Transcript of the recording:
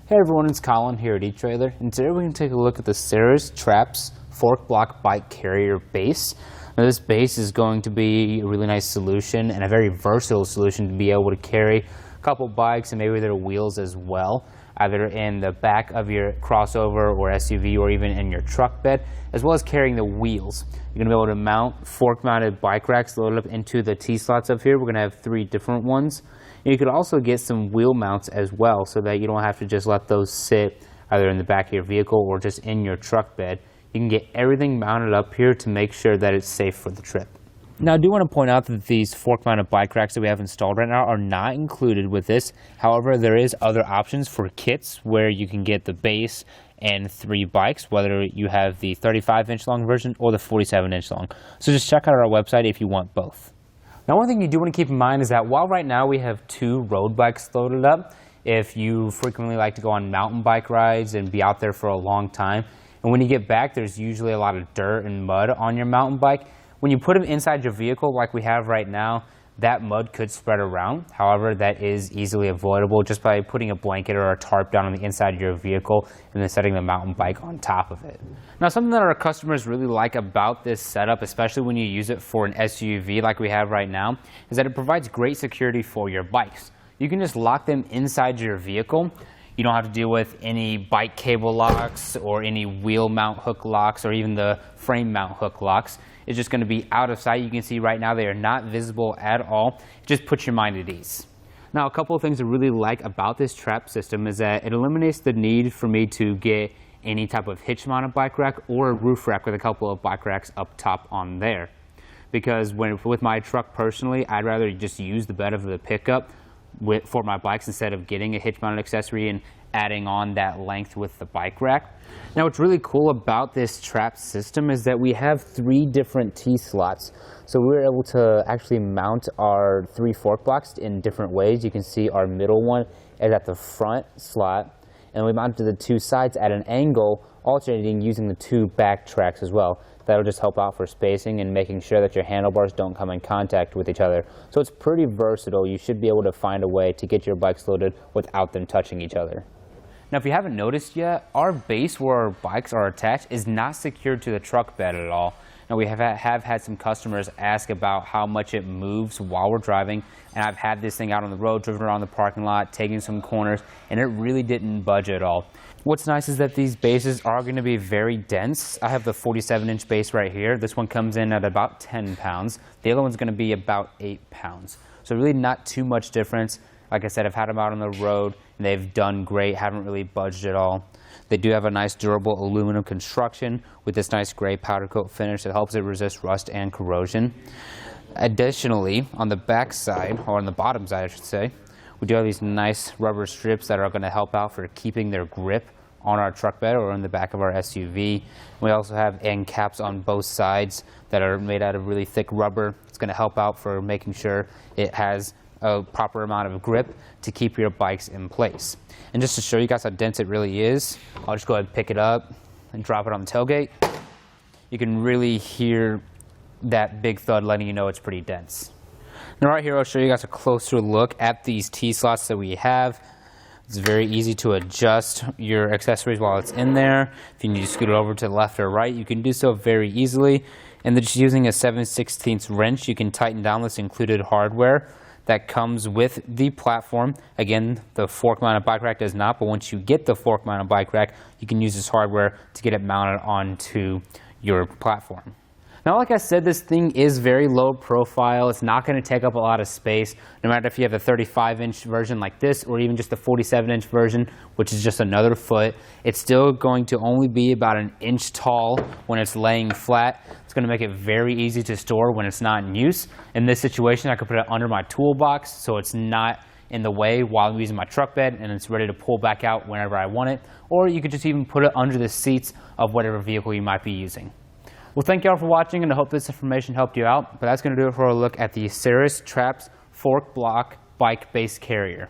Hey everyone, it's Colin here at eTrailer, and today we're going to take a look at the Saris Traps fork block bike carrier base. Now this base is going to be a really nice solution and a very versatile solution to be able to carry a couple bikes and maybe their wheels as well, either in the back of your crossover or SUV or even in your truck bed, as well as carrying the wheels. You're going to be able to mount fork-mounted bike racks loaded up into the T-slots up here. We're going to have 3 different ones. And you could also get some wheel mounts as well so that you don't have to just let those sit either in the back of your vehicle or just in your truck bed. You can get everything mounted up here to make sure that it's safe for the trip. Now, I do want to point out that these fork-mounted bike racks that we have installed right now are not included with this. However, there is other options for kits where you can get the base and 3 bikes, whether you have the 35-inch long version or the 47-inch long. So just check out our website if you want both. Now, one thing you do want to keep in mind is that while right now we have 2 road bikes loaded up, if you frequently like to go on mountain bike rides and be out there for a long time, and when you get back, there's usually a lot of dirt and mud on your mountain bike. When you put them inside your vehicle like we have right now, that mud could spread around. However, that is easily avoidable just by putting a blanket or a tarp down on the inside of your vehicle and then setting the mountain bike on top of it. Now, something that our customers really like about this setup, especially when you use it for an SUV like we have right now, is that it provides great security for your bikes. You can just lock them inside your vehicle. You don't have to deal with any bike cable locks or any wheel mount hook locks or even the frame mount hook locks. It's just going to be out of sight. You can see right now they are not visible at all. It just puts your mind at ease. Now, a couple of things I really like about this trap system is that it eliminates the need for me to get any type of hitch mounted bike rack or a roof rack with a couple of bike racks up top on there. Because with my truck personally, I'd rather just use the bed of the pickup for my bikes instead of getting a hitch mounted accessory and adding on that length with the bike rack. Now, what's really cool about this trap system is that we have 3 different T-slots. So we were able to actually mount our 3 fork blocks in different ways. You can see our middle one is at the front slot, and we mounted the 2 sides at an angle, alternating using the 2 back tracks as well. That'll just help out for spacing and making sure that your handlebars don't come in contact with each other. So it's pretty versatile. You should be able to find a way to get your bikes loaded without them touching each other. Now, if you haven't noticed yet, our base where our bikes are attached is not secured to the truck bed at all. Now, we have had some customers ask about how much it moves while we're driving, and I've had this thing out on the road, driven around the parking lot, taking some corners, and it really didn't budge at all. What's nice is that these bases are going to be very dense. I have the 47-inch base right here. This one comes in at about 10 pounds. The other one's going to be about 8 pounds. So really not too much difference. Like I said, I've had them out on the road, and they've done great, haven't really budged at all. They do have a nice durable aluminum construction with this nice gray powder coat finish that helps it resist rust and corrosion. Additionally, on the back side, or on the bottom side I should say, we do have these nice rubber strips that are going to help out for keeping their grip on our truck bed or in the back of our SUV. We also have end caps on both sides that are made out of really thick rubber. It's going to help out for making sure it has a proper amount of grip to keep your bikes in place. And just to show you guys how dense it really is, I'll just go ahead and pick it up and drop it on the tailgate. You can really hear that big thud letting you know it's pretty dense. Now right here I'll show you guys a closer look at these T-slots that we have. It's very easy to adjust your accessories while it's in there. If you need to scoot it over to the left or right, you can do so very easily. And then just using a 7/16 wrench, you can tighten down this included hardware that comes with the platform. Again, the fork-mounted bike rack does not, but once you get the fork-mounted bike rack, you can use this hardware to get it mounted onto your platform. Now, like I said, this thing is very low profile. It's not going to take up a lot of space, no matter if you have a 35-inch version like this or even just a 47-inch version, which is just another foot. It's still going to only be about 1 inch tall when it's laying flat. It's going to make it very easy to store when it's not in use. In this situation, I could put it under my toolbox so it's not in the way while I'm using my truck bed and it's ready to pull back out whenever I want it. Or you could just even put it under the seats of whatever vehicle you might be using. Well, thank you all for watching, and I hope this information helped you out. But that's going to do it for a look at the Saris Traps Fork Block Bike Base Carrier.